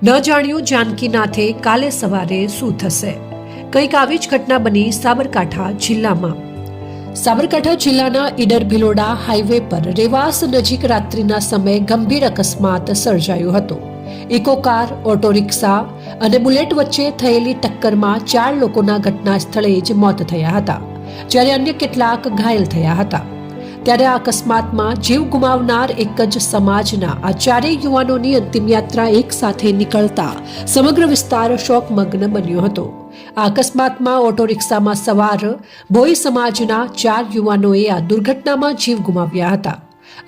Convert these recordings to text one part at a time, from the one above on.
ન જાણ્યું જાનકીનાથે કાલે સવારે શું થશે. કંઈક આવી જ ઘટના બની સાબરકાંઠા જિલ્લામાં. સાબરકાંઠા જિલ્લાના ઈડર ભિલોડા હાઈવે પર રેવાસ નજીક રાત્રિના સમયે ગંભીર અકસ્માત સર્જાયો હતો. ઇકો કાર, ઓટો રિક્ષા અને બુલેટ વચ્ચે થયેલી ટક્કરમાં 4 લોકોના ઘટના સ્થળે જ મોત થયા હતા, જ્યારે અન્ય કેટલાક ઘાયલ થયા હતા. ત્યારે આ અકસ્માતમાં જીવ ગુમાવનાર એક જ સમાજના આ 4 યુવાનોની અંતિમ યાત્રા એક સાથે નીકળતા સમગ્ર વિસ્તાર શોકમગ્ન બન્યો હતો. આ અકસ્માતમાં ઓટો રિક્ષામાં સવાર ભોઈ સમાજના 4 યુવાનોએ આ દુર્ઘટનામાં જીવ ગુમાવ્યા હતા.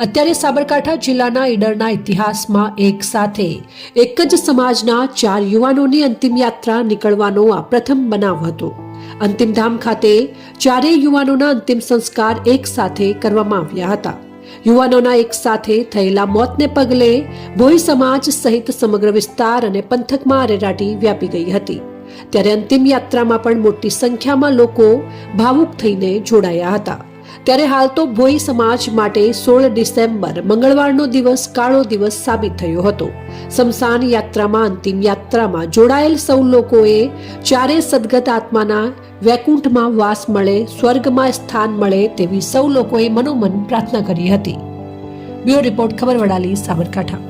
અત્યારે સાબરકાંઠા જિલ્લાના ઈડરના ઇતિહાસમાં એક સાથે એક જ સમાજના 4 યુવાનોની અંતિમ યાત્રા નીકળવાનો આ પ્રથમ બનાવ હતો. અંતિમધામ ખાતે 4 યુવાનોના અંતિમ સંસ્કાર એક સાથે કરવામાં આવ્યા હતા. યુવાનોના એક સાથે થયેલા મોતને પગલે ભોઈ સમાજ સહિત સમગ્ર વિસ્તાર અને પંથકમાં અરેરાટી વ્યાપી ગઈ હતી. ત્યારે અંતિમ યાત્રામાં પણ મોટી સંખ્યામાં લોકો ભાવુક થઈને જોડાયા હતા. ત્યારે હાલ તો ભોઈ સમાજ માટે 16 ડિસેમ્બર મંગળવારનો દિવસ કાળો દિવસ સાબિત થયો હતો. સ્મશાન યાત્રામાં અંતિમ યાત્રામાં જોડાયેલ સૌ લોકોએ 4 સદગત આત્માના વૈકુંઠમાં વાસ મળે, સ્વર્ગમાં સ્થાન મળે તેવી સૌ લોકોએ મનોમન પ્રાર્થના કરી હતી. બ્યુરો રિપોર્ટ, ખબર વડાલી, સાબરકાંઠા.